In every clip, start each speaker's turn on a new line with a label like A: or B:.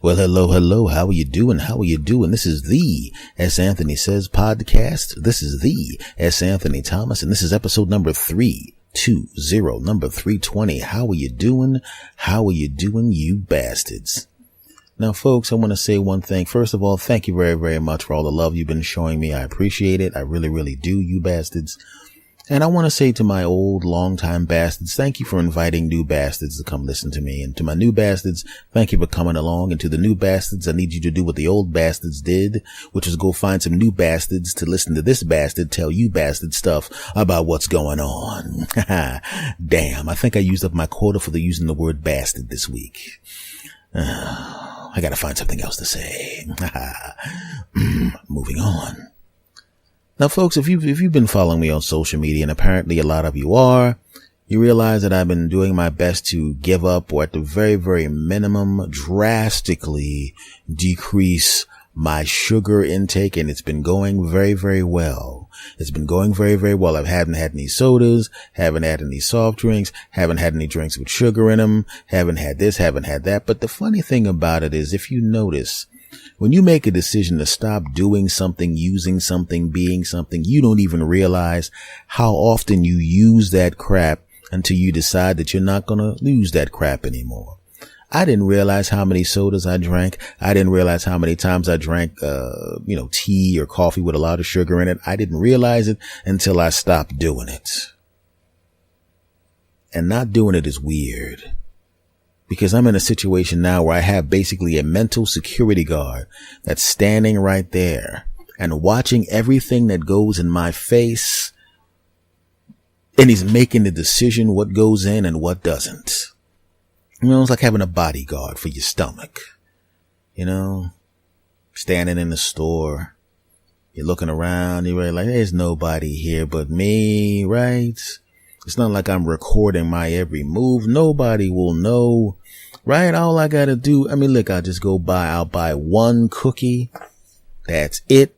A: Well, hello. How are you doing? This is the S. Anthony Says podcast. This is the S. Anthony Thomas, and this is episode number 320, number 320. How are you doing? You bastards? Now, folks, I want to say one thing. First of all, thank you very, very much for all the love you've been showing me. I appreciate it. I really, really do, you bastards. And I want to say to my old, long-time bastards, thank you for inviting new bastards to come listen to me. And to my new bastards, thank you for coming along. And to the new bastards, I need you to do what the old bastards did, which is go find some new bastards to listen to this bastard tell you bastard stuff about what's going on. Damn, I think I used up my quota for using the word bastard this week. I gotta find something else to say. Moving on. Now, folks, if you've been following me on social media, and apparently a lot of you are, you realize that I've been doing my best to give up, or at the very, very minimum, drastically decrease my sugar intake, and it's been going very, very well. It's been going very, very well. I haven't had any sodas, haven't had any soft drinks, haven't had any drinks with sugar in them, haven't had this, haven't had that. But the funny thing about it is, if you notice, when you make a decision to stop doing something, using something, being something, you don't even realize how often you use that crap until you decide that you're not going to use that crap anymore. I didn't realize how many sodas I drank. I didn't realize how many times I drank, tea or coffee with a lot of sugar in it. I didn't realize it until I stopped doing it. And not doing it is weird. Because I'm in a situation now where I have basically a mental security guard that's standing right there and watching everything that goes in my face. And he's making the decision what goes in and what doesn't. You know, it's like having a bodyguard for your stomach. You know, standing in the store, you're looking around, you're like, there's nobody here but me, right? It's not like I'm recording my every move. Nobody will know, right? All I gotta do, look, I'll buy one cookie. That's it.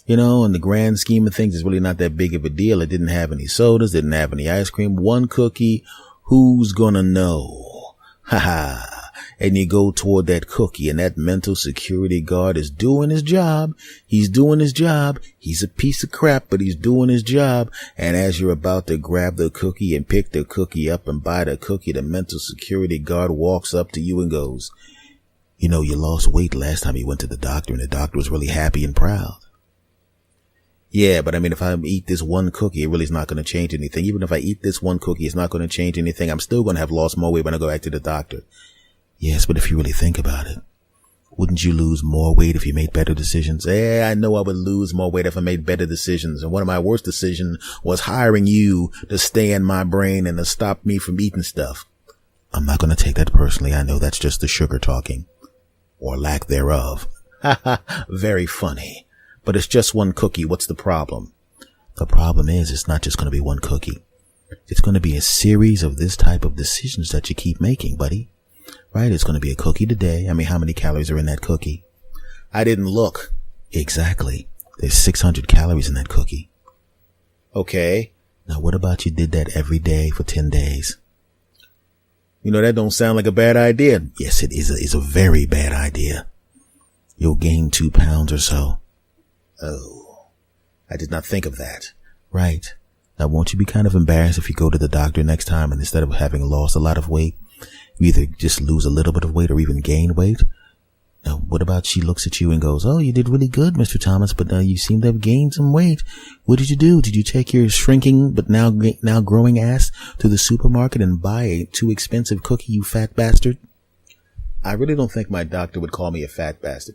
A: You know, in the grand scheme of things, it's really not that big of a deal. It didn't have any sodas, didn't have any ice cream. One cookie. Who's gonna know? Ha ha. And you go toward that cookie, and that mental security guard is doing his job. He's doing his job. He's a piece of crap, but he's doing his job. And as you're about to grab the cookie and pick the cookie up and buy the cookie, the mental security guard walks up to you and goes, you know, you lost weight last time you went to the doctor, and the doctor was really happy and proud. Yeah, but if I eat this one cookie, it really is not going to change anything. Even if I eat this one cookie, it's not going to change anything. I'm still going to have lost more weight when I go back to the doctor. Yes, but if you really think about it, wouldn't you lose more weight if you made better decisions? I know I would lose more weight if I made better decisions. And one of my worst decisions was hiring you to stay in my brain and to stop me from eating stuff. I'm not going to take that personally. I know that's just the sugar talking, or lack thereof. Very funny. But it's just one cookie. What's the problem? The problem is it's not just going to be one cookie. It's going to be a series of this type of decisions that you keep making, buddy. Right? It's going to be a cookie today. How many calories are in that cookie? I didn't look. Exactly. There's 600 calories in that cookie. Okay. Now, what about you did that every day for 10 days? You know, that don't sound like a bad idea. Yes, it is. It's a very bad idea. You'll gain 2 pounds or so. Oh, I did not think of that. Right. Now, won't you be kind of embarrassed if you go to the doctor next time and instead of having lost a lot of weight, you either just lose a little bit of weight or even gain weight? Now, what about she looks at you and goes, oh, you did really good, Mr. Thomas, but you seem to have gained some weight. What did you do? Did you take your shrinking but now growing ass to the supermarket and buy a too expensive cookie, you fat bastard? I really don't think my doctor would call me a fat bastard.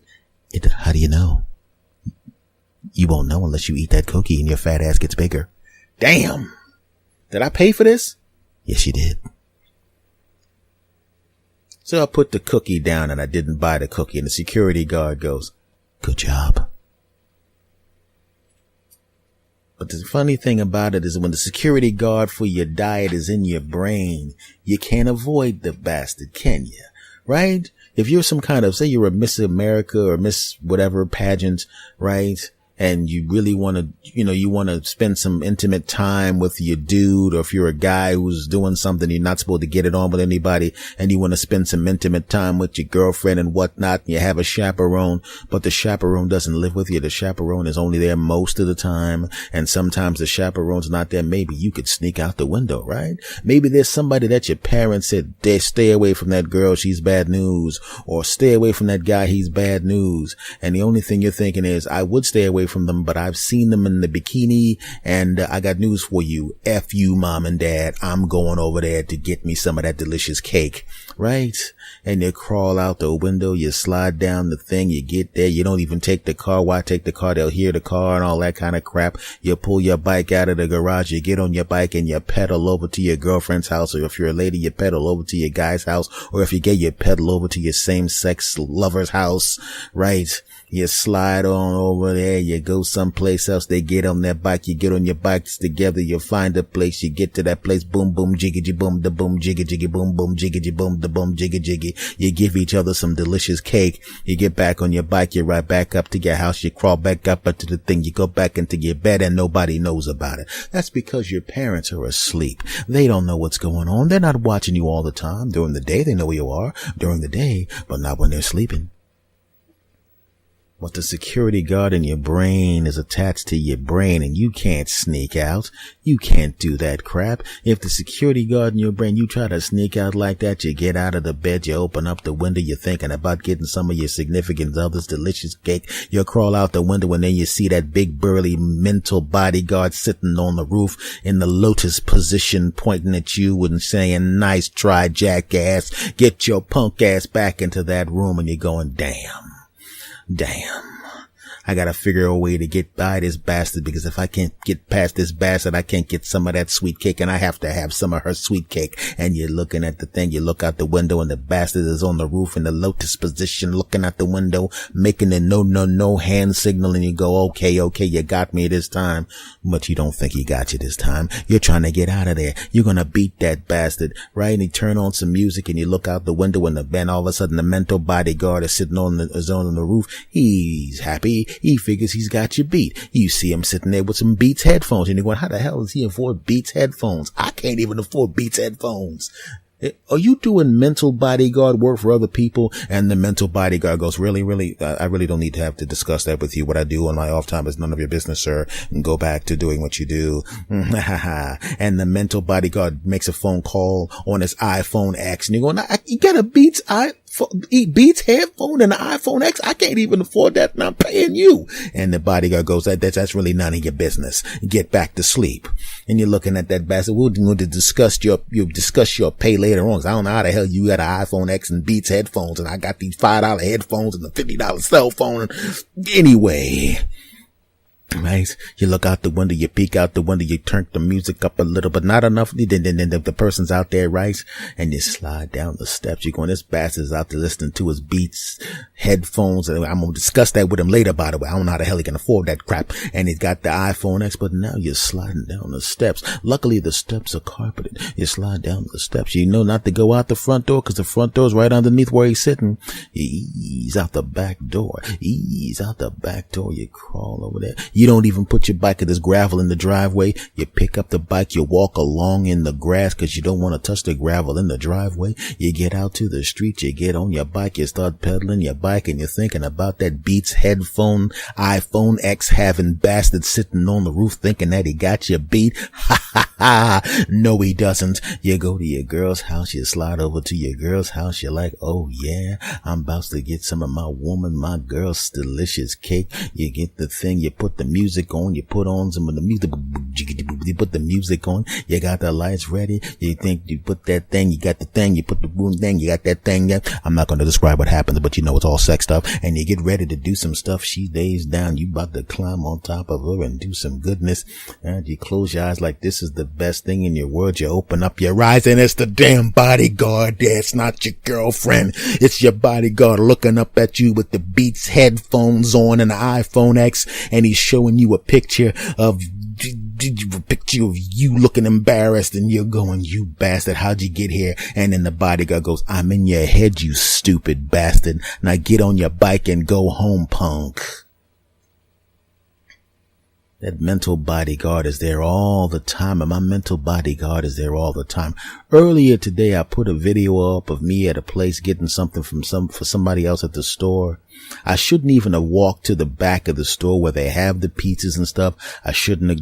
A: How do you know? You won't know unless you eat that cookie and your fat ass gets bigger. Damn! Did I pay for this? Yes, you did. So I put the cookie down and I didn't buy the cookie, and the security guard goes, good job. But the funny thing about it is when the security guard for your diet is in your brain, you can't avoid the bastard, can you? Right? If you're some kind of, say you're a Miss America or Miss whatever pageant, right? and you really want to, you want to spend some intimate time with your dude, or if you're a guy who's doing something you're not supposed to get it on with anybody, and you want to spend some intimate time with your girlfriend and whatnot, and you have a chaperone, but the chaperone doesn't live with you. The chaperone is only there most of the time, and sometimes the chaperone's not there. Maybe you could sneak out the window, right? Maybe there's somebody that your parents said, stay away from that girl, she's bad news, or stay away from that guy, he's bad news. And the only thing you're thinking is, I would stay away from them, but I've seen them in the bikini, and I got news for you. F you, mom and dad. I'm going over there to get me some of that delicious cake, right? And you crawl out the window, you slide down the thing, you get there, you don't even take the car. Why take the car? They'll hear the car and all that kind of crap. You pull your bike out of the garage, you get on your bike and you pedal over to your girlfriend's house, or if you're a lady, you pedal over to your guy's house, or if you're gay, you pedal over to your same-sex lover's house, right? You slide on over there, you go someplace else, they get on their bike, you get on your bikes together, you find a place, you get to that place, boom, boom, jiggy, boom, da boom, jiggy, boom, boom, jiggy, boom, da boom, jiggy. You give each other some delicious cake, you get back on your bike, you ride back up to your house, you crawl back up into the thing, you go back into your bed, and nobody knows about it. That's because your parents are asleep. They don't know what's going on. They're not watching you all the time. During the day, they know where you are during the day, but not when they're sleeping. But the security guard in your brain is attached to your brain, and you can't sneak out. You can't do that crap. If the security guard in your brain, you try to sneak out like that, you get out of the bed, you open up the window, you're thinking about getting some of your significant other's delicious cake. You crawl out the window, and then you see that big burly mental bodyguard sitting on the roof in the lotus position, pointing at you and saying, nice try, jackass. Get your punk ass back into that room. And you're going, damn. I gotta figure a way to get by this bastard, because if I can't get past this bastard, I can't get some of that sweet cake, and I have to have some of her sweet cake. And you're looking at the thing, you look out the window, and the bastard is on the roof in the lotus position, looking out the window, making the no hand signal, and you go, okay, you got me this time. But you don't think he got you this time. You're trying to get out of there. You're gonna beat that bastard, right? And you turn on some music, and you look out the window, and all of a sudden the mental bodyguard is sitting on the roof. He's happy. He figures he's got you beat. You see him sitting there with some Beats headphones, and you're going, how the hell does he afford Beats headphones? I can't even afford Beats headphones. Are you doing mental bodyguard work for other people? And the mental bodyguard goes, really, I really don't need to have to discuss that with you. What I do on my off time is none of your business, sir. And go back to doing what you do. And the mental bodyguard makes a phone call on his iPhone X, and you're going, you got a Beats headphone and an iPhone X? I can't even afford that, and I'm paying you. And the bodyguard goes, that's really none of your business. Get back to sleep. And you're looking at that bastard. We're going to discuss your pay later on, 'cause I don't know how the hell you got an iPhone X and Beats headphones, and I got these $5 headphones and a $50 cell phone. Anyway. Right? You look out the window, you peek out the window, you turn the music up a little, but not enough. Then the person's out there, right? And you slide down the steps. You're going, this bastard's out there listening to his Beats headphones. And I'm going to discuss that with him later, by the way. I don't know how the hell he can afford that crap. And he's got the iPhone X, but now you're sliding down the steps. Luckily, the steps are carpeted. You slide down the steps. You know not to go out the front door, because the front door's right underneath where he's sitting. Ease out the back door. Ease out the back door. You crawl over there. You don't even put your bike, 'cause there's gravel in the driveway. You pick up the bike, you walk along in the grass, 'cause you don't want to touch the gravel in the driveway. You get out to the street, you get on your bike, you start pedaling your bike, and you're thinking about that Beats headphone, iPhone X having bastard sitting on the roof thinking that he got you beat. Ha ha ha. No, he doesn't. You go to your girl's house, you slide over to your girl's house, you're like, oh yeah, I'm about to get some of my girl's delicious cake. You get the thing, you put the music on, you put on some of the music, you put the music on, you got the lights ready, you think you put that thing, you got the thing, you put the boom thing, you got that thing. I'm not going to describe what happens, but you know it's all sex stuff, and you get ready to do some stuff. She lays down, you about to climb on top of her and do some goodness, and you close your eyes like this is the best thing in your world. You open up your eyes, and it's the damn bodyguard there. It's not your girlfriend, it's your bodyguard looking up at you with the Beats headphones on and the iPhone X, and he's showing you a picture of you looking embarrassed, and you're going, you bastard, how'd you get here? And then the bodyguard goes, I'm in your head, you stupid bastard. Now get on your bike and go home, punk. That mental bodyguard is there all the time, and my mental bodyguard is there all the time. Earlier today, I put a video up of me at a place getting something for somebody else at the store. I shouldn't even have walked to the back of the store where they have the pizzas and stuff. I shouldn't have.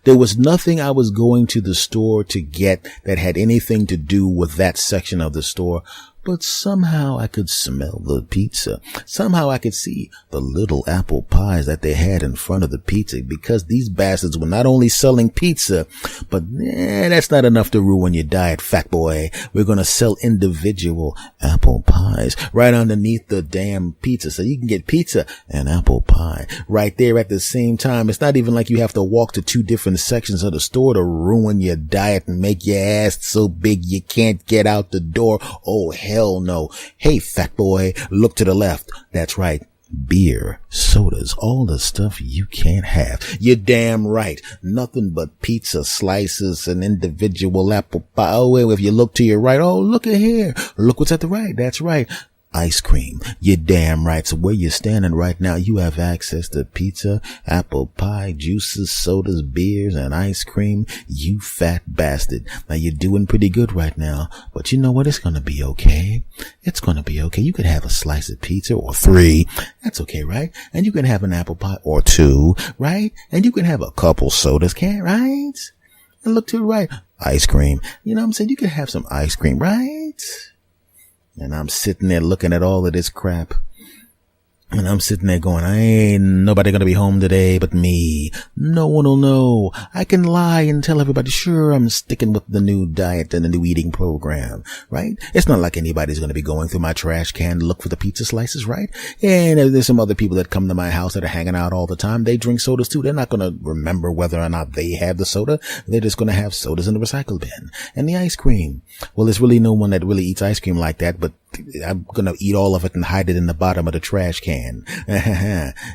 A: There was nothing I was going to the store to get that had anything to do with that section of the store. But somehow I could smell the pizza. Somehow I could see the little apple pies that they had in front of the pizza, because these bastards were not only selling pizza, but that's not enough to ruin your diet, fat boy. We're going to sell individual apple pies right underneath the damn pizza. So you can get pizza and apple pie right there at the same time. It's not even like you have to walk to two different sections of the store to ruin your diet and make your ass so big you can't get out the door. Oh, hell no. Hey, fat boy, look to the left. That's right. Beer, sodas, all the stuff you can't have. You're damn right. Nothing but pizza slices and individual apple pie. Oh, if you look to your right, oh, look at here. Look what's at the right. That's right. Ice cream. You're damn right. So where you're standing right now, you have access to pizza, apple pie, juices, sodas, beers, and ice cream. You fat bastard. Now you're doing pretty good right now, but you know what? It's going to be okay. It's going to be okay. You could have a slice of pizza or 3. That's okay, right? And you can have an apple pie or 2, right? And you can have a couple sodas, right? And look to the right. Ice cream. You know what I'm saying? You can have some ice cream, right? And I'm sitting there looking at all of this crap. And I'm sitting there going, ain't nobody gonna be home today but me. No one will know. I can lie and tell everybody, sure, I'm sticking with the new diet and the new eating program, right? It's not like anybody's gonna be going through my trash can to look for the pizza slices, right? And there's some other people that come to my house that are hanging out all the time. They drink sodas too. They're not gonna remember whether or not they have the soda. They're just gonna have sodas in the recycle bin. And the ice cream. Well, there's really no one that really eats ice cream like that, but I'm gonna eat all of it and hide it in the bottom of the trash can.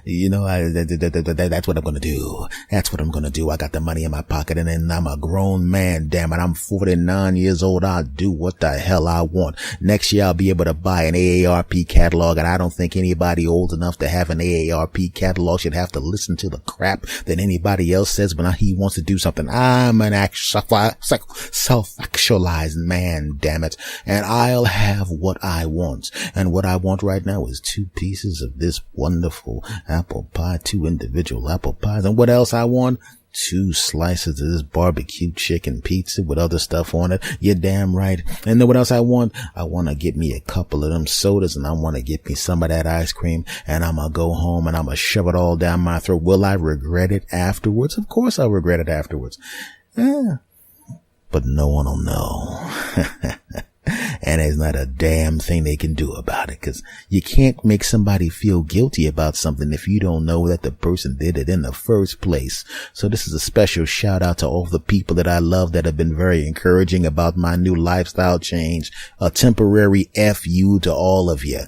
A: You know, that's what I'm gonna do. That's what I'm gonna do. I got the money in my pocket, and then I'm a grown man. Damn it, I'm 49 years old. I'll do what the hell I want. Next year, I'll be able to buy an AARP catalog, and I don't think anybody old enough to have an AARP catalog should have to listen to the crap that anybody else says when he wants to do something. I'm an self-actualized man, damn it, and I'll have what I want. And what I want right now is 2 pieces of this wonderful apple pie, 2 individual apple pies. And what else I want? 2 slices of this barbecue chicken pizza with other stuff on it. You're damn right. And then what else I want? I want to get me a couple of them sodas, and I want to get me some of that ice cream, and I'm going to go home and I'm going to shove it all down my throat. Will I regret it afterwards? Of course I'll regret it afterwards. Yeah. But no one will know. And there's not a damn thing they can do about it, because you can't make somebody feel guilty about something if you don't know that the person did it in the first place. So this is a special shout out to all the people that I love that have been very encouraging about my new lifestyle change. A temporary F you to all of you.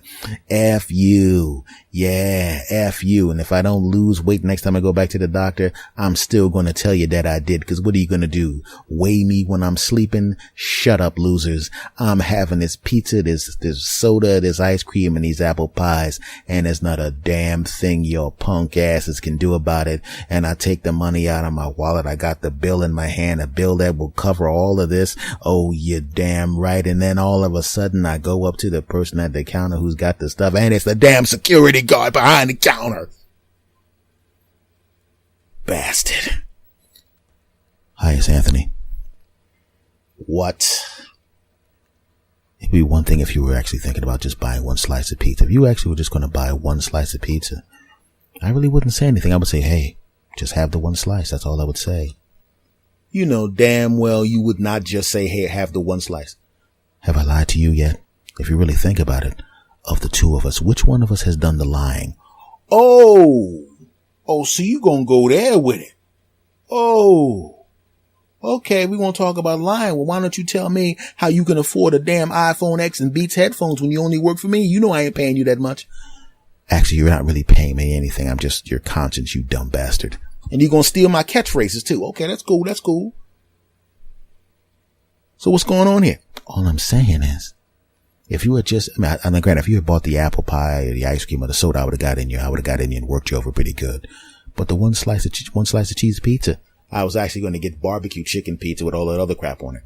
A: F you. Yeah, F you. And if I don't lose weight next time I go back to the doctor, I'm still going to tell you that I did, because what are you going to do? Weigh me when I'm sleeping? Shut up, losers. I'm having this pizza, this soda, this ice cream, and these apple pies, and there's not a damn thing your punk asses can do about it. And I take the money out of my wallet. I got the bill in my hand, a bill that will cover all of this. Oh, you're damn right. And then all of a sudden I go up to the person at the counter who's got the stuff, and it's the damn security guard behind the counter. Bastard. Hi, it's Anthony. What? It'd be one thing if you were actually thinking about just buying 1 slice of pizza. If you actually were just going to buy 1 slice of pizza, I really wouldn't say anything. I would say, hey, just have the 1 slice. That's all I would say. You know damn well you would not just say, hey, have the 1 slice. Have I lied to you yet? If you really think about it, of the 2 of us, which one of us has done the lying? Oh, so you gonna go there with it? Oh. Okay, we're going to talk about lying. Well, why don't you tell me how you can afford a damn iPhone X and Beats headphones when you only work for me? You know I ain't paying you that much. Actually, you're not really paying me anything. I'm just your conscience, you dumb bastard. And you're going to steal my catchphrases too. Okay, that's cool. That's cool. So what's going on here? All I'm saying is, if you had just, granted, if you had bought the apple pie or the ice cream or the soda, I would have got in you and worked you over pretty good. but the one slice of cheese pizza. I was actually going to get barbecue chicken pizza with all that other crap on it.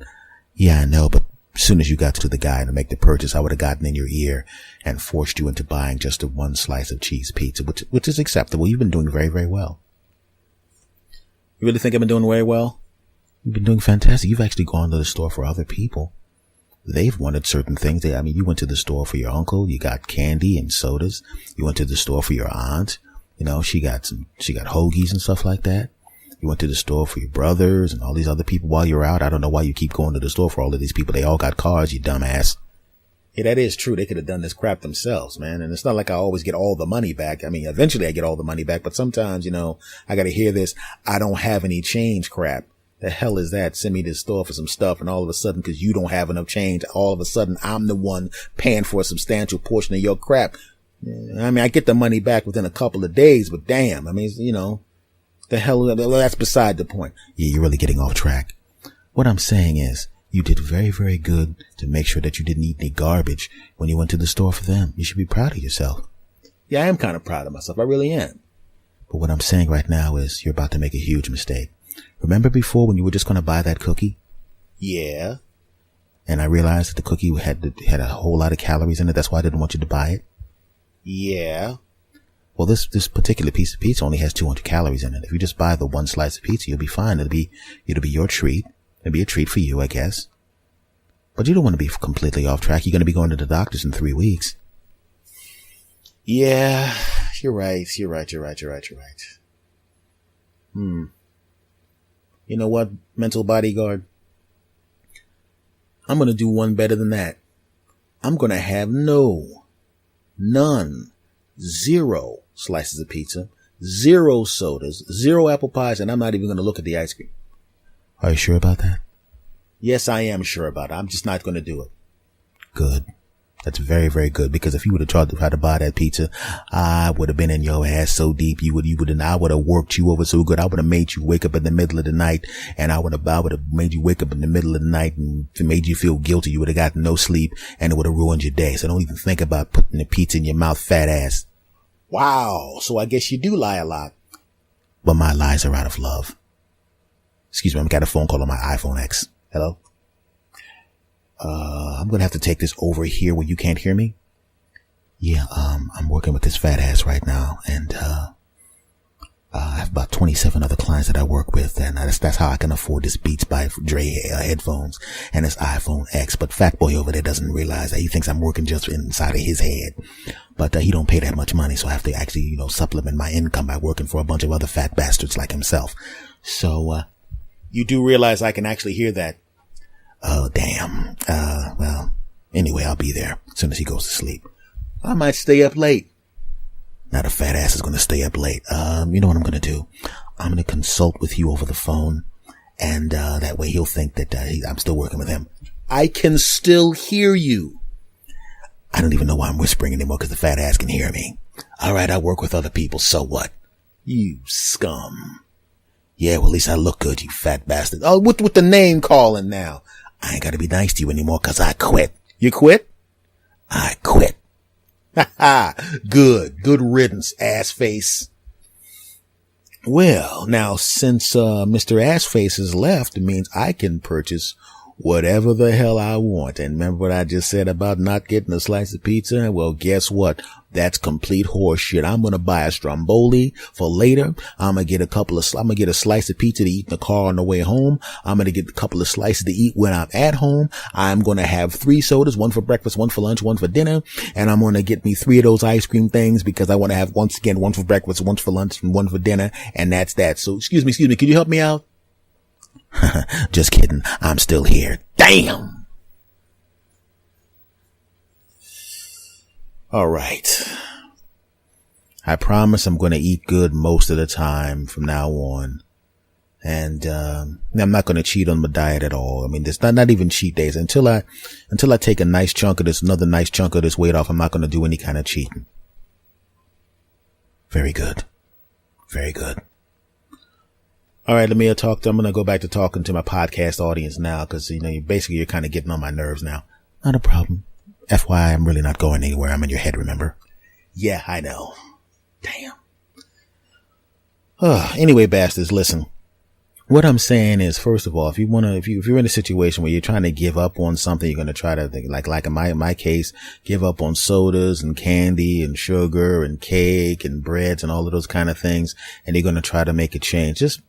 A: Yeah, I know, but as soon as you got to the guy to make the purchase, I would have gotten in your ear and forced you into buying just the one slice of cheese pizza, which is acceptable. You've been doing very, very well. You really think I've been doing very well? You've been doing fantastic. You've actually gone to the store for other people. They've wanted certain things. You went to the store for your uncle. You got candy and sodas. You went to the store for your aunt. She got hoagies and stuff like that. You went to the store for your brothers and all these other people while you're out. I don't know why you keep going to the store for all of these people. They all got cars, you dumbass. Yeah, that is true. They could have done this crap themselves, man. And it's not like I always get all the money back. I mean, eventually I get all the money back, but sometimes, I got to hear this. I don't have any change crap. The hell is that? Send me to the store for some stuff, and all of a sudden, because you don't have enough change, all of a sudden I'm the one paying for a substantial portion of your crap. I mean, I get the money back within a couple of days, but damn, I mean, the hell, that's beside the point. Yeah, you're really getting off track. What I'm saying is, you did very, very good to make sure that you didn't eat any garbage when you went to the store for them. You should be proud of yourself. Yeah, I am kind of proud of myself. I really am. But what I'm saying right now is you're about to make a huge mistake. Remember before when you were just going to buy that cookie? Yeah. And I realized that the cookie had a whole lot of calories in it. That's why I didn't want you to buy it. Yeah. Well, this particular piece of pizza only has 200 calories in it. If you just buy the one slice of pizza, you'll be fine. It'll be your treat. It'll be a treat for you, I guess. But you don't want to be completely off track. You're going to be going to the doctors in 3 weeks. Yeah, you're right. You're right. You know what, mental bodyguard? I'm going to do one better than that. I'm going to have none, 0 slices of pizza, 0 sodas, 0 apple pies, and I'm not even going to look at the ice cream. Are you sure about that? Yes, I am sure about it. I'm just not going to do it. Good. That's very, very good, because if you would have tried to buy that pizza, I would have been in your ass so deep. I would have worked you over so good. I would have made you wake up in the middle of the night, and I would have made you wake up in the middle of the night and made you feel guilty. You would have gotten no sleep, and it would have ruined your day. So don't even think about putting the pizza in your mouth, fat ass. Wow. So I guess you do lie a lot. But my lies are out of love. Excuse me. I got a phone call on my iPhone X. Hello? I'm going to have to take this over here where you can't hear me. Yeah, I'm working with this fat ass right now, and I have about 27 other clients that I work with, and that's how I can afford this Beats by Dre headphones and this iPhone X. But Fat Boy over there doesn't realize that. He thinks I'm working just inside of his head, but he don't pay that much money, so I have to actually, supplement my income by working for a bunch of other fat bastards like himself. So, you do realize I can actually hear that. Oh, damn. Well, anyway, I'll be there as soon as he goes to sleep. I might stay up late. Now the fat ass is going to stay up late. You know what I'm going to do? I'm going to consult with you over the phone, and that way he'll think that I'm still working with him. I can still hear you. I don't even know why I'm whispering anymore, because the fat ass can hear me. All right, I work with other people, so what? You scum. Yeah, well, at least I look good, you fat bastard. Oh, with the name calling now. I ain't got to be nice to you anymore, because I quit. You quit? I quit. Ha ha. Good riddance, ass face. Well, now, since Mr. Assface has left, it means I can purchase whatever the hell I want. And remember what I just said about not getting a slice of pizza? Well, guess what? That's complete horse shit. I'm going to buy a Stromboli for later. I'm going to get a slice of pizza to eat in the car on the way home. I'm going to get a couple of slices to eat when I'm at home. I'm going to have 3 sodas, 1 for breakfast, 1 for lunch, 1 for dinner. And I'm going to get me 3 of those ice cream things, because I want to have, once again, 1 for breakfast, 1 for lunch, and 1 for dinner. And that's that. So, excuse me. Can you help me out? Just kidding. I'm still here. Damn. All right. I promise I'm going to eat good most of the time from now on. And, I'm not going to cheat on my diet at all. I mean, there's not even cheat days until I take another nice chunk of this weight off. I'm not going to do any kind of cheating. Very good. Very good. All right, I'm going to go back to talking to my podcast audience now, because, you're kind of getting on my nerves now. Not a problem. FYI, I'm really not going anywhere. I'm in your head, remember? Yeah, I know. Damn. Anyway, bastards, listen. What I'm saying is, first of all, if you're in a situation where you're trying to give up on something, you're going to try to think, like in my case, give up on sodas and candy and sugar and cake and breads and all of those kind of things. And you're going to try to make a change. Just,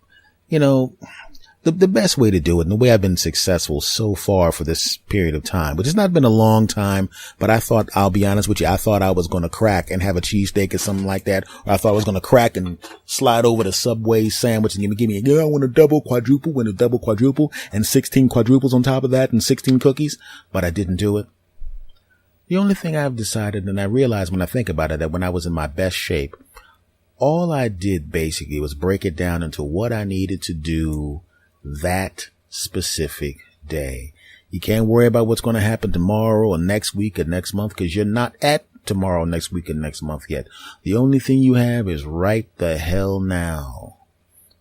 A: the best way to do it, and the way I've been successful so far for this period of time, which has not been a long time, but I'll be honest with you, I thought I was going to crack and have a cheesesteak or something like that. Or I thought I was going to crack and slide over the Subway sandwich and give me, I want a double quadruple, and 16 quadruples on top of that and 16 cookies. But I didn't do it. The only thing I've decided, and I realized when I think about it, that when I was in my best shape, all I did basically was break it down into what I needed to do that specific day. You can't worry about what's going to happen tomorrow or next week or next month, because you're not at tomorrow, next week, or next month yet. The only thing you have is right the hell now.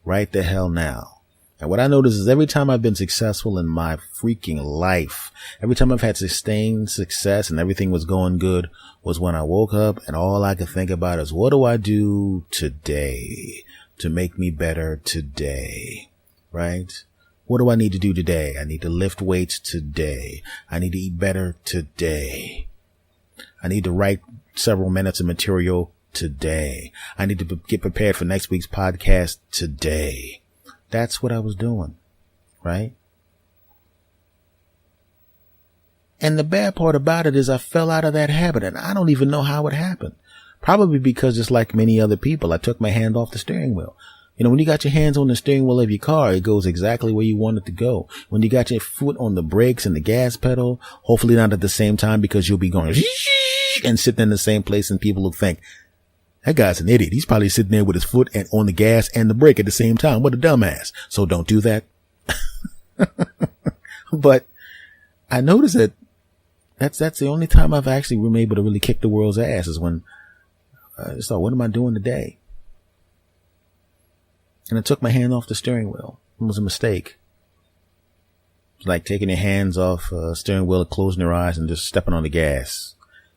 A: Right the hell now. And what I notice is every time I've been successful in my freaking life, every time I've had sustained success and everything was going good, was when I woke up and all I could think about is, what do I do today to make me better today? Right? What do I need to do today? I need to lift weights today. I need to eat better today. I need to write several minutes of material today. I need to get prepared for next week's podcast today. That's what I was doing. Right? And the bad part about it is I fell out of that habit, and I don't even know how it happened. Probably because, just like many other people, I took my hand off the steering wheel. When you got your hands on the steering wheel of your car, it goes exactly where you want it to go. When you got your foot on the brakes and the gas pedal, hopefully not at the same time, because you'll be going and sitting in the same place, and people will think, that guy's an idiot. He's probably sitting there with his foot and on the gas and the brake at the same time. What a dumbass. So don't do that. But I noticed that that's the only time I've actually been able to really kick the world's ass, is when I just thought, what am I doing today? And I took my hand off the steering wheel. It was a mistake. It's like taking your hands off a steering wheel, closing your eyes, and just stepping on the gas.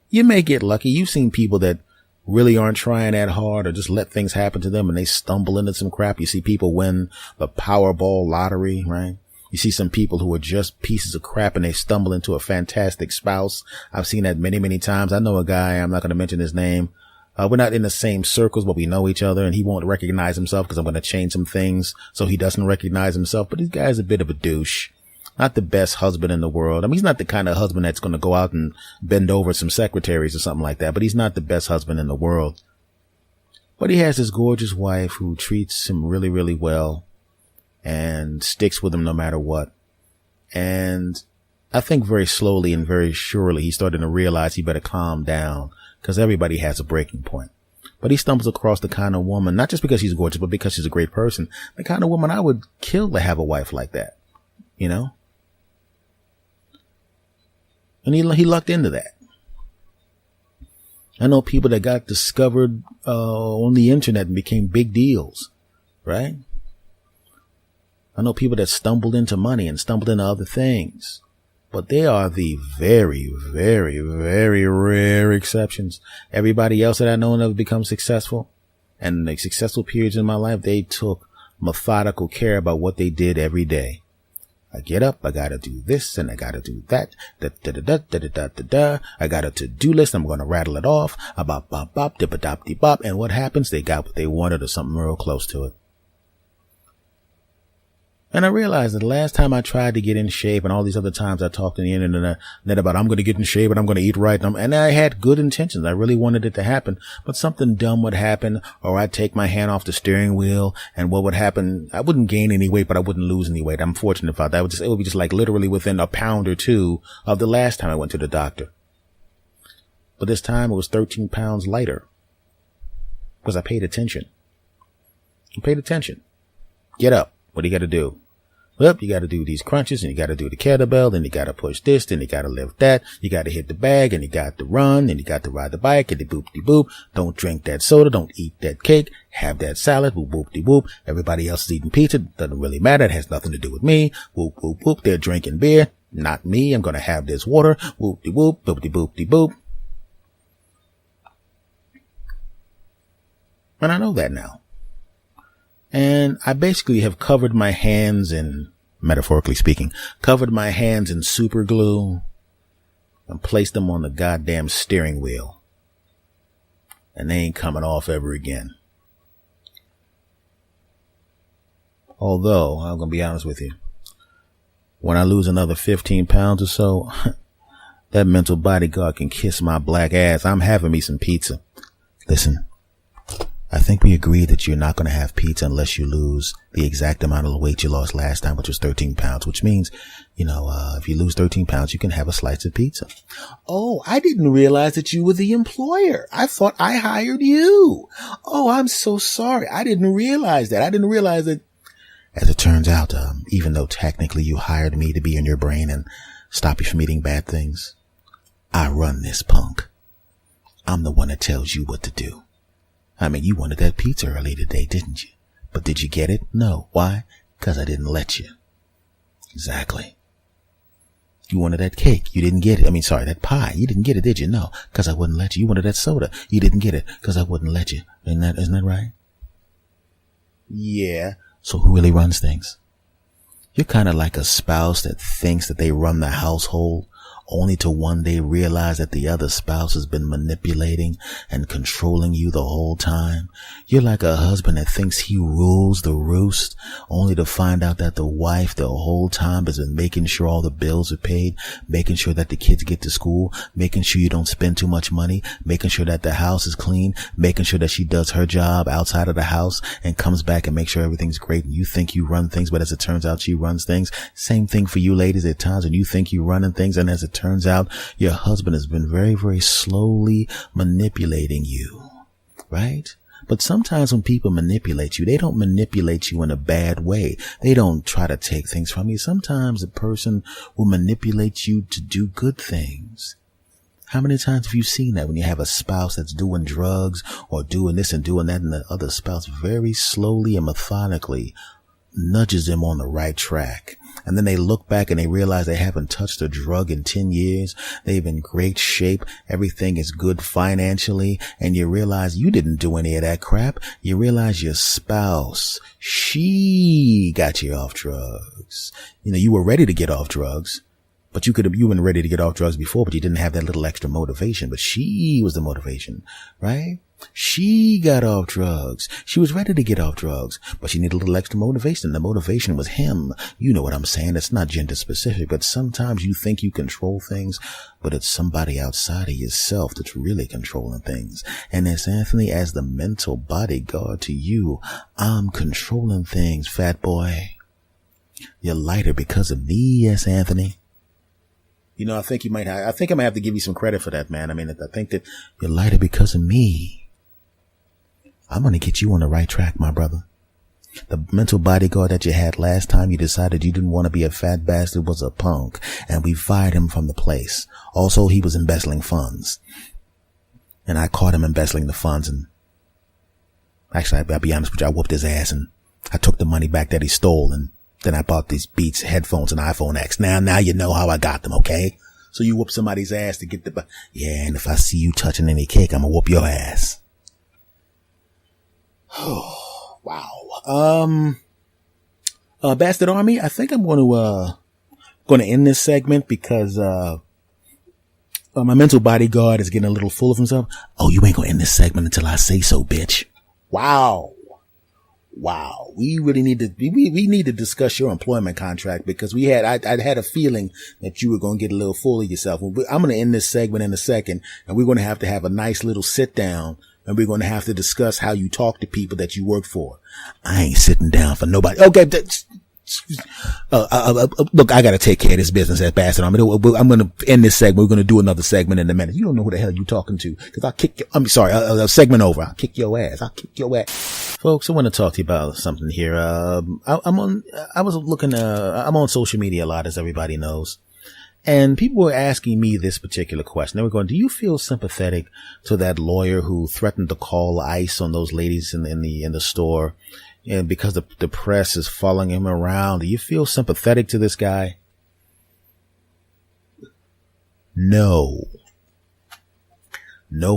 A: You may get lucky. You've seen people that really aren't trying that hard, or just let things happen to them and they stumble into some crap. You see people win the Powerball lottery, right? You see some people who are just pieces of crap and they stumble into a fantastic spouse. I've seen that many, many times. I know a guy, I'm not going to mention his name. We're not in the same circles, but we know each other, and he won't recognize himself because I'm going to change some things so he doesn't recognize himself. But this guy's a bit of a douche. Not the best husband in the world. I mean, he's not the kind of husband that's going to go out and bend over some secretaries or something like that, but he's not the best husband in the world. But he has this gorgeous wife who treats him really, really well and sticks with him no matter what. And I think very slowly and very surely he started to realize he better calm down, because everybody has a breaking point. But he stumbles across the kind of woman, not just because she's gorgeous, but because she's a great person, the kind of woman I would kill to have a wife like that, And he lucked into that. I know people that got discovered on the internet and became big deals, right? I know people that stumbled into money and stumbled into other things. But they are the very, very, very rare exceptions. Everybody else that I know have become successful, and the successful periods in my life, they took methodical care about what they did every day. I get up, I gotta do this, and I gotta do that. I got a to-do list, I'm gonna rattle it off. Bop, bop, bop, dip-a-dop-de-bop. And what happens? They got what they wanted, or something real close to it. And I realized that the last time I tried to get in shape, and all these other times I talked on the internet about I'm going to get in shape and I'm going to eat right. And I had good intentions. I really wanted it to happen, but something dumb would happen, or I'd take my hand off the steering wheel, and what would happen? I wouldn't gain any weight, but I wouldn't lose any weight. I'm fortunate about that. It would be just like literally within a pound or two of the last time I went to the doctor. But this time it was 13 pounds lighter, because I paid attention. Get up. What do you got to do? Well, you got to do these crunches, and you got to do the kettlebell, and you got to push this, then you got to lift that. You got to hit the bag, and you got to run, and you got to ride the bike, and the boop-de-boop. Don't drink that soda. Don't eat that cake. Have that salad. Whoop-whoop-de-whoop. Everybody else is eating pizza. Doesn't really matter. It has nothing to do with me. Whoop-whoop-whoop. They're drinking beer. Not me. I'm going to have this water. Whoop-de-whoop. Boop-de-boop-de-boop. And I know that now. And I basically have covered my hands in, metaphorically speaking, covered my hands in super glue and placed them on the goddamn steering wheel. And they ain't coming off ever again. Although, I'm going to be honest with you, when I lose another 15 pounds or so, that mental bodyguard can kiss my black ass. I'm having me some pizza. Listen, I think we agreed that you're not going to have pizza unless you lose the exact amount of weight you lost last time, which was 13 pounds, which means, if you lose 13 pounds, you can have a slice of pizza. Oh, I didn't realize that you were the employer. I thought I hired you. Oh, I'm so sorry. I didn't realize that. As it turns out, even though technically you hired me to be in your brain and stop you from eating bad things, I run this punk. I'm the one that tells you what to do. I mean, you wanted that pizza earlier today, didn't you? But did you get it? No. Why? Because I didn't let you. Exactly. You wanted that cake. You didn't get it. That pie. You didn't get it, did you? No. Because I wouldn't let you. You wanted that soda. You didn't get it because I wouldn't let you. Isn't that right? Yeah. So who really runs things? You're kind of like a spouse that thinks that they run the household only to one day realize that the other spouse has been manipulating and controlling you the whole time. You're like a husband that thinks he rules the roost only to find out that the wife the whole time has been making sure all the bills are paid, making sure that the kids get to school, making sure you don't spend too much money, making sure that the house is clean, making sure that she does her job outside of the house and comes back and makes sure everything's great. And you think you run things, but as it turns out, she runs things. Same thing for you ladies at times when you think you're running things, and as it turns out, your husband has been very, very slowly manipulating you, right? But sometimes when people manipulate you, they don't manipulate you in a bad way. They don't try to take things from you. Sometimes a person will manipulate you to do good things. How many times have you seen that when you have a spouse that's doing drugs or doing this and doing that, and the other spouse very slowly and methodically nudges them on the right track? And then they look back and they realize they haven't touched a drug in 10 years. They've in great shape. Everything is good financially. And you realize you didn't do any of that crap. You realize your spouse, she got you off drugs. You were ready to get off drugs, but you weren't ready to get off drugs before, but you didn't have that little extra motivation. But she was the motivation, right? She got off drugs. She was ready to get off drugs, but she needed a little extra motivation. The motivation was him. You know what I'm saying? It's not gender specific, but sometimes you think you control things, but it's somebody outside of yourself that's really controlling things. And as Anthony, as the mental bodyguard to you, I'm controlling things, fat boy. You're lighter because of me, yes, Anthony. I think I'm gonna have to give you some credit for that, man. I think that you're lighter because of me. I'm going to get you on the right track, my brother. The mental bodyguard that you had last time you decided you didn't want to be a fat bastard was a punk, and we fired him from the place. Also, he was embezzling funds. And I caught him embezzling the funds, and actually, I'll be honest with you, I whooped his ass, and I took the money back that he stole, and then I bought these Beats headphones and iPhone X. Now you know how I got them, okay? So you whoop somebody's ass to get yeah, and if I see you touching any cake, I'm gonna whoop your ass. Oh, wow. Bastard Army, I think I'm going to end this segment because, my mental bodyguard is getting a little full of himself. Oh, you ain't going to end this segment until I say so, bitch. Wow. We really need to, we need to discuss your employment contract because I had a feeling that you were going to get a little full of yourself. I'm going to end this segment in a second, and we're going to have a nice little sit down. And we're going to have to discuss how you talk to people that you work for. I ain't sitting down for nobody. Okay. Look, I got to take care of this business at Bastard Army. I'm going to end this segment. We're going to do another segment in a minute. You don't know who the hell you're talking to because I'll kick segment over. I'll kick your ass. Folks, I want to talk to you about something here. I'm on social media a lot, as everybody knows. And people were asking me this particular question. They were going, do you feel sympathetic to that lawyer who threatened to call ICE on those ladies in the store? And because the press is following him around, do you feel sympathetic to this guy? No,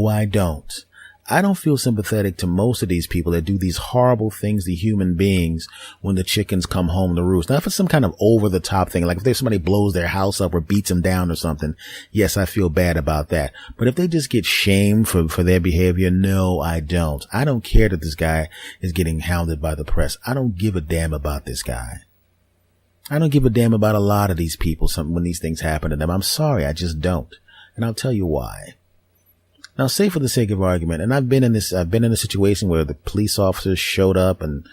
A: I don't. I don't feel sympathetic to most of these people that do these horrible things to human beings when the chickens come home to roost. Now, if it's some kind of over the top thing, like if there's somebody blows their house up or beats them down or something, yes, I feel bad about that. But if they just get shamed for their behavior, no, I don't. I don't care that this guy is getting hounded by the press. I don't give a damn about this guy. I don't give a damn about a lot of these people when these things happen to them. I'm sorry, I just don't. And I'll tell you why. Now, say for the sake of argument, and I've been in a situation where the police officers showed up and,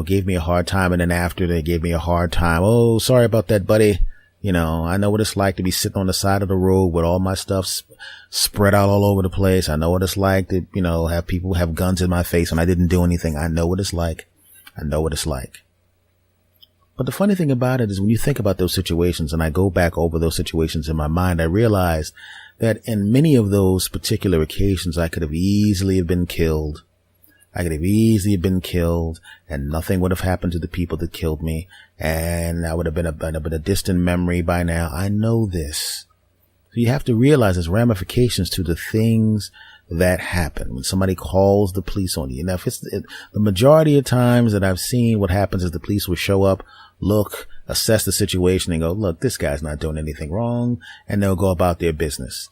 A: gave me a hard time. And then after they gave me a hard time, oh, sorry about that, buddy. I know what it's like to be sitting on the side of the road with all my stuff spread out all over the place. I know what it's like to, have people have guns in my face when I didn't do anything. I know what it's like. I know what it's like. But the funny thing about it is when you think about those situations, and I go back over those situations in my mind, I realize that in many of those particular occasions, I could have easily been killed. I could have easily been killed, and nothing would have happened to the people that killed me, and I would have been a distant memory by now. I know this. So you have to realize there's ramifications to the things that happen when somebody calls the police on you. Now, the majority of times that I've seen, what happens is the police will show up, look, assess the situation, and go, look, this guy's not doing anything wrong, and they'll go about their business.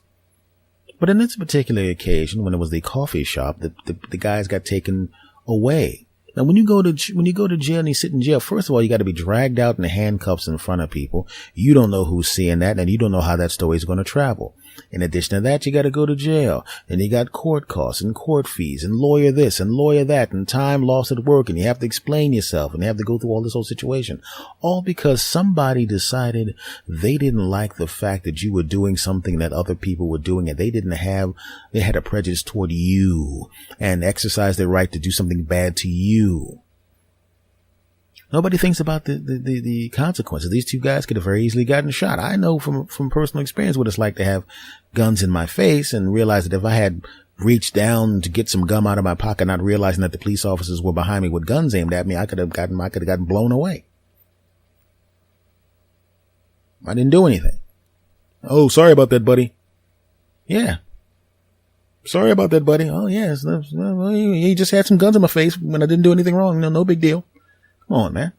A: But in this particular occasion, when it was the coffee shop, the guys got taken away. Now, when you go to jail and you sit in jail, first of all, you got to be dragged out in handcuffs in front of people. You don't know who's seeing that, and you don't know how that story is going to travel. In addition to that, you got to go to jail, and you got court costs and court fees and lawyer this and lawyer that and time lost at work, and you have to explain yourself and you have to go through all this whole situation, all because somebody decided they didn't like the fact that you were doing something that other people were doing, and they had a prejudice toward you and exercised their right to do something bad to you. Nobody thinks about the consequences. These two guys could have very easily gotten shot. I know from personal experience what it's like to have guns in my face and realize that if I had reached down to get some gum out of my pocket, not realizing that the police officers were behind me with guns aimed at me, I could have gotten blown away. I didn't do anything. Oh, sorry about that, buddy. Yeah. Sorry about that, buddy. Oh, yeah. He just had some guns in my face when I didn't do anything wrong. No big deal. Come on, man.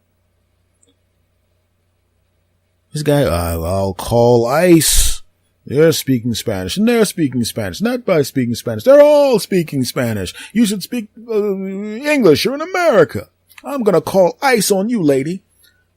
A: This guy, I'll call ICE. They're speaking Spanish, and they're speaking Spanish. Not by speaking Spanish. They're all speaking Spanish. You should speak English. You're in America. I'm going to call ICE on you, lady.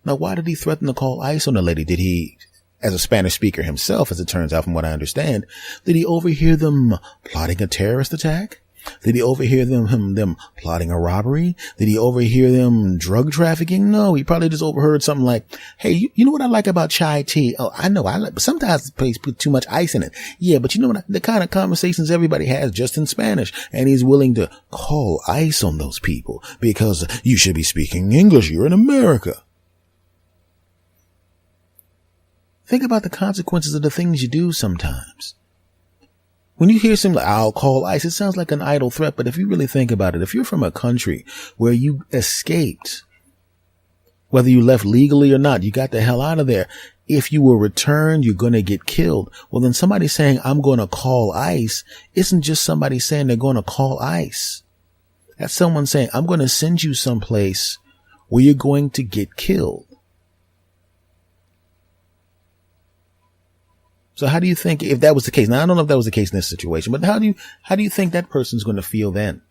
A: Now, why did he threaten to call ICE on the lady? Did he, as a Spanish speaker himself, as it turns out from what I understand, did he overhear them plotting a terrorist attack? Did he overhear them plotting a robbery? Did he overhear them drug trafficking? No, he probably just overheard something like, hey, you know what I like about chai tea? Oh, I know. But sometimes the place put too much ice in it. Yeah, but you know what? The kind of conversations everybody has just in Spanish. And he's willing to call ICE on those people because you should be speaking English. You're in America. Think about the consequences of the things you do sometimes. When you hear something like, I'll call ICE, it sounds like an idle threat. But if you really think about it, if you're from a country where you escaped, whether you left legally or not, you got the hell out of there. If you were returned, you're going to get killed. Well, then somebody saying, I'm going to call ICE isn't just somebody saying they're going to call ICE. That's someone saying, I'm going to send you someplace where you're going to get killed. So how do you think if that was the case? Now, I don't know if that was the case in this situation, but how do you think that person's going to feel then?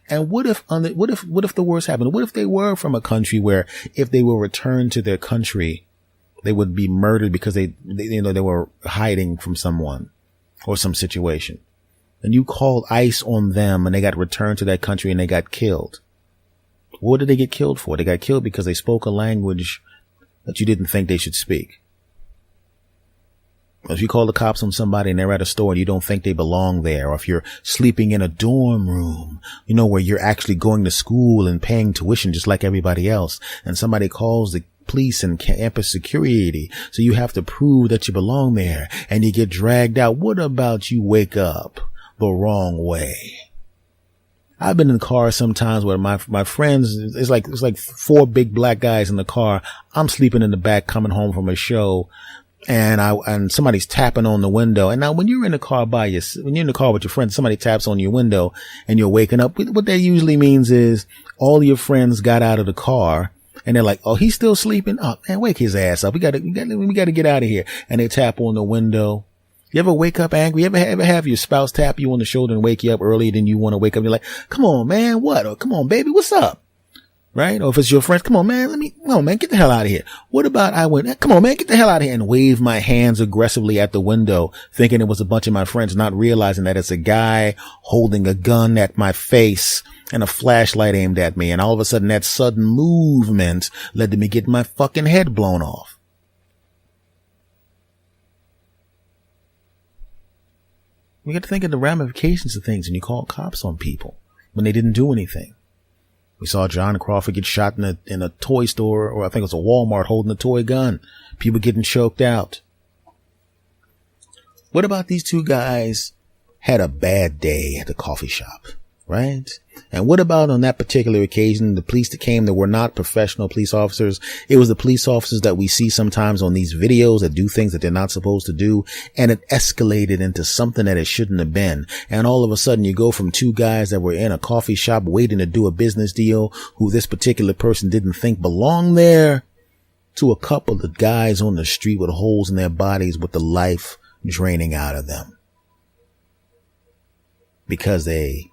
A: And what if the worst happened? What if they were from a country where if they were returned to their country, they would be murdered because they were hiding from someone or some situation, and you called ICE on them and they got returned to that country and they got killed? What did they get killed for? They got killed because they spoke a language that you didn't think they should speak. If you call the cops on somebody and they're at a store and you don't think they belong there, or if you're sleeping in a dorm room, where you're actually going to school and paying tuition just like everybody else, and somebody calls the police and campus security, so you have to prove that you belong there and you get dragged out. What about you wake up the wrong way? I've been in cars sometimes where my friends, it's like 4 big black guys in the car. I'm sleeping in the back coming home from a show. and somebody's tapping on the window. And now when you're in the car when you're in the car with your friends, somebody taps on your window and you're waking up. What that usually means is all your friends got out of the car and they're like, oh, he's still sleeping. Oh man, wake his ass up. We gotta get out of here. And they tap on the window. You ever wake up angry? You ever have your spouse tap you on the shoulder and wake you up earlier than you want to wake up? You're like, come on, man. What? Or come on, baby. What's up? Right? Or if it's your friends, come on, man, get the hell out of here. What about come on, man, get the hell out of here, and wave my hands aggressively at the window, thinking it was a bunch of my friends, not realizing that it's a guy holding a gun at my face and a flashlight aimed at me. And all of a sudden that sudden movement led to me getting my fucking head blown off. We got to think of the ramifications of things when you call cops on people when they didn't do anything. We saw John Crawford get shot in a toy store, or I think it was a Walmart, holding a toy gun. People getting choked out. What about these two guys had a bad day at the coffee shop, right? And what about on that particular occasion, the police that came that were not professional police officers? It was the police officers that we see sometimes on these videos that do things that they're not supposed to do. And it escalated into something that it shouldn't have been. And all of a sudden you go from two guys that were in a coffee shop waiting to do a business deal, who this particular person didn't think belonged there, to a couple of guys on the street with holes in their bodies with the life draining out of them. Because they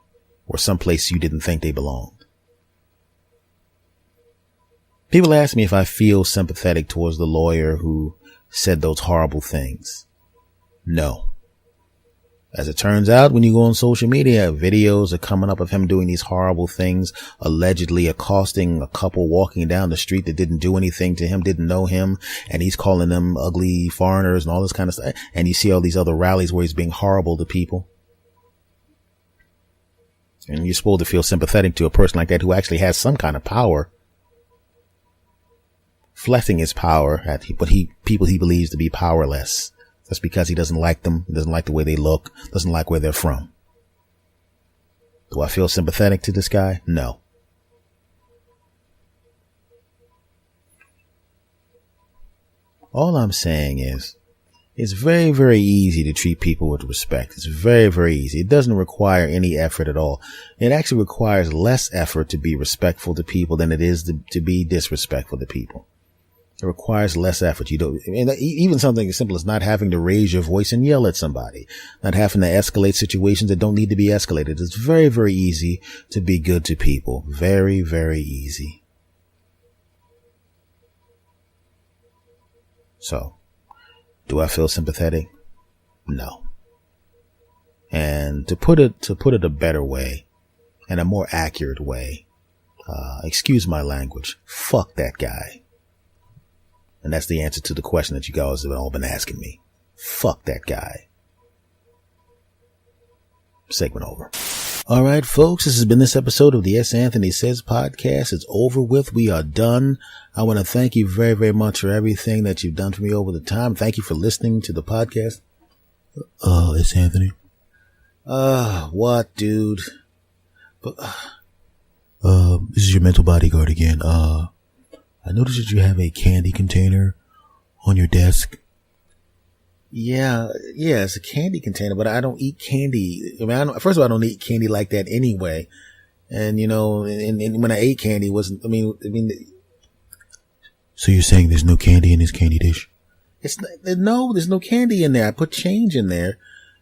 A: or someplace you didn't think they belonged. People ask me if I feel sympathetic towards the lawyer who said those horrible things. No. As it turns out, when you go on social media, videos are coming up of him doing these horrible things, allegedly accosting a couple walking down the street that didn't do anything to him, didn't know him, and he's calling them ugly foreigners and all this kind of stuff. And you see all these other rallies where he's being horrible to people. And you're supposed to feel sympathetic to a person like that who actually has some kind of power, flexing his power at people he believes to be powerless. That's because he doesn't like them, doesn't like the way they look, doesn't like where they're from. Do I feel sympathetic to this guy? No. All I'm saying is, it's very, very easy to treat people with respect. It's very, very easy. It doesn't require any effort at all. It actually requires less effort to be respectful to people than it is to be disrespectful to people. It requires less effort. Even something as simple as not having to raise your voice and yell at somebody, not having to escalate situations that don't need to be escalated. It's very, very easy to be good to people. Very, very easy. So, do I feel sympathetic? No. And to put it a better way and a more accurate way, excuse my language, fuck that guy. And that's the answer to the question that you guys have all been asking me. Fuck that guy. Segment over. All right, folks, this has been this episode of the S. Anthony Says podcast. It's over with. We are done. I want to thank you very, very much for everything that you've done for me over the time. Thank you for listening to the podcast. S. Anthony. What, dude? But, this is your mental bodyguard again. I noticed that you have a candy container on your desk. Yeah, it's a candy container, but I don't eat candy. I mean, first of all, I don't eat candy like that anyway. And, and when I ate candy, So you're saying there's no candy in this candy dish? No, there's no candy in there. I put change in there.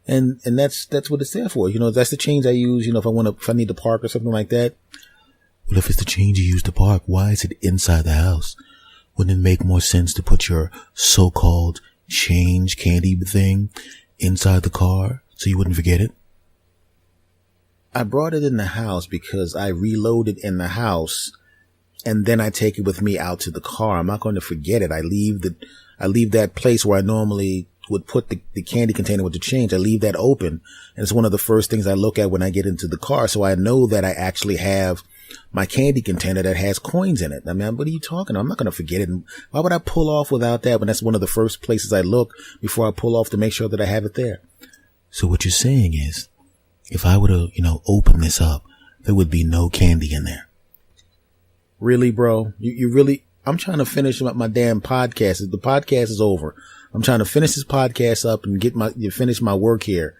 A: And that's what it's there for. That's the change I use, if I need to park or something like that. Well, if it's the change you use to park, why is it inside the house? Wouldn't it make more sense to put your so-called change candy thing inside the car so you wouldn't forget it? I brought it in the house because I reload it in the house and then I take it with me out to the car. I'm not going to forget it. I leave that place where I normally would put the candy container with the change. I leave that open, and it's one of the first things I look at when I get into the car. So I know that I actually have my candy container that has coins in it. I mean, what are you talking about? I'm not going to forget it. Why would I pull off without that when that's one of the first places I look before I pull off to make sure that I have it there? So what you're saying is, if I were to, open this up, there would be no candy in there. Really, bro? You really, I'm trying to finish my damn podcast. The podcast is over. I'm trying to finish this podcast up and finish my work here.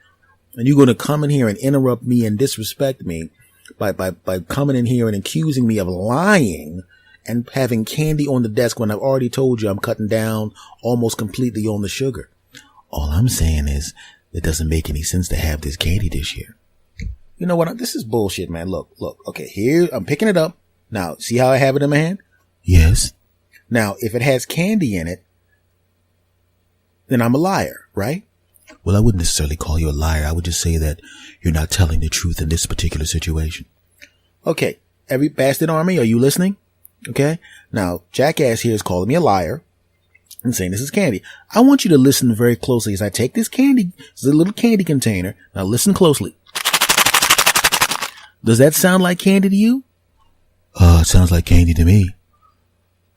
A: And you're going to come in here and interrupt me and disrespect me by coming in here and accusing me of lying and having candy on the desk when I've already told you I'm cutting down almost completely on the sugar. All I'm saying is it doesn't make any sense to have this candy this year. You know what? This is bullshit, man. Look. Okay, here, I'm picking it up. Now, see how I have it in my hand? Yes. Now, if it has candy in it, then I'm a liar, right? Well, I wouldn't necessarily call you a liar. I would just say that you're not telling the truth in this particular situation. Okay, every bastard army, are you listening? Okay. Now, Jackass here is calling me a liar and saying this is candy. I want you to listen very closely as I take this candy. It's a little candy container. Now listen closely. Does that sound like candy to you? It sounds like candy to me.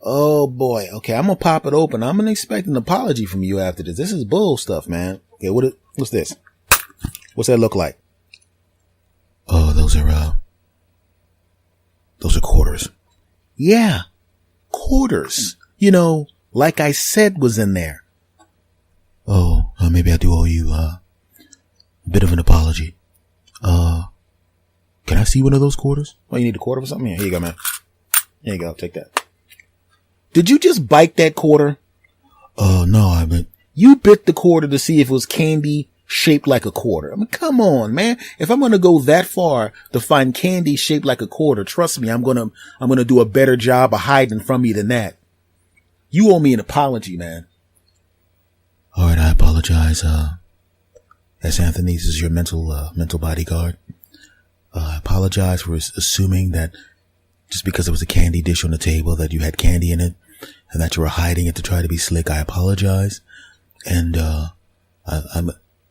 A: Oh boy. Okay, I'm gonna pop it open. I'm gonna expect an apology from you after this. This is bull stuff, man. Okay, what's this? What's that look like? Oh, those are quarters. Yeah, quarters. You know, like I said was in there. Oh, maybe I do owe you a bit of an apology. Can I see one of those quarters? Oh, you need a quarter for something? Yeah, here you go, man. Here you go. Take that. Did you just bite that quarter? No, I mean, you bit the quarter to see if it was candy shaped like a quarter. I mean, come on, man. If I'm going to go that far to find candy shaped like a quarter, trust me, I'm going to do a better job of hiding from you than that. You owe me an apology, man. All right. I apologize. S. Anthony, this is your mental bodyguard. I apologize for assuming that just because there was a candy dish on the table that you had candy in it and that you were hiding it to try to be slick. I apologize. And,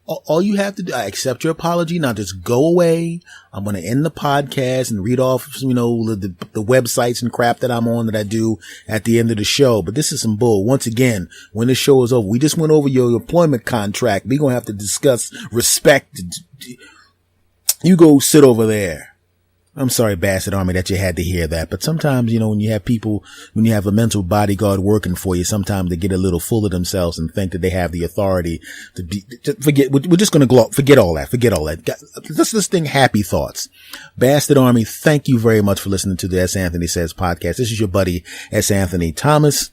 A: all you have to do, I accept your apology. Now just go away. I'm going to end the podcast and read off, the websites and crap that I'm on that I do at the end of the show. But this is some bull. Once again, when the show is over, we just went over your employment contract. We're going to have to discuss respect. You go sit over there. I'm sorry, Bastard Army, that you had to hear that. But sometimes, when you have a mental bodyguard working for you, sometimes they get a little full of themselves and think that they have the authority we're just going to forget all that. Let's just think happy thoughts. Bastard Army, thank you very much for listening to the S. Anthony Says podcast. This is your buddy, S. Anthony Thomas.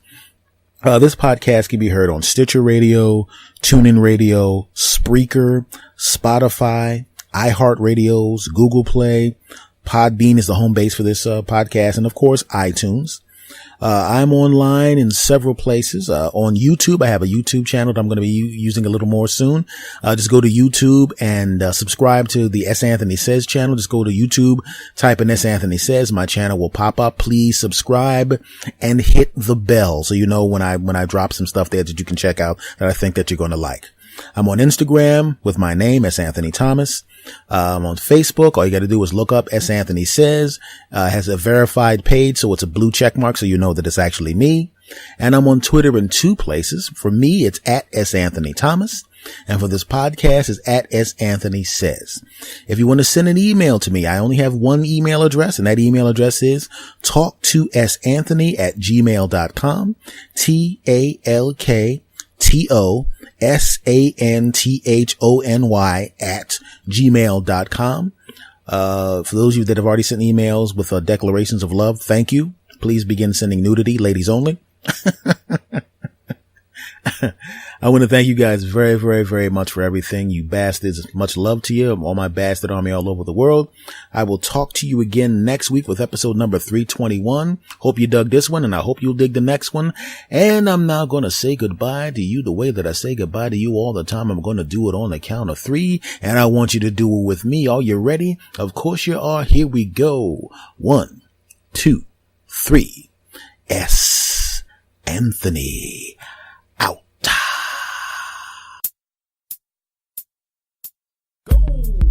A: This podcast can be heard on Stitcher Radio, TuneIn Radio, Spreaker, Spotify, iHeartRadios, Google Play. Podbean is the home base for this podcast, and of course iTunes. I'm online in several places. On YouTube, I have a YouTube channel that I'm going to be using a little more soon. Just go to YouTube and subscribe to the S. Anthony Says channel. Just go to YouTube, type in S. Anthony Says. My channel will pop up. Please subscribe and hit the bell so you know when I drop some stuff there that you can check out that I think that you're going to like. I'm on Instagram with my name, S. Anthony Thomas. I'm on Facebook. All you got to do is look up S. Anthony Says. Has a verified page, so it's a blue check mark, so you know that it's actually me. And I'm on Twitter in two places. For me, it's at S. Anthony Thomas. And for this podcast, it's at S. Anthony Says. If you want to send an email to me, I only have one email address, and that email address is talktosanthony@gmail.com. TALKTOSANTHONY@gmail.com. For those of you that have already sent emails with declarations of love, thank you. Please begin sending nudity, ladies only. I want to thank you guys very, very, very much for everything. You bastards. Much love to you. All my bastard army all over the world. I will talk to you again next week with episode number 321. Hope you dug this one, and I hope you'll dig the next one. And I'm now going to say goodbye to you the way that I say goodbye to you all the time. I'm going to do it on the count of 3, and I want you to do it with me. Are you ready? Of course you are. Here we go. 1, 2, 3. S. Anthony. Out.
B: Go!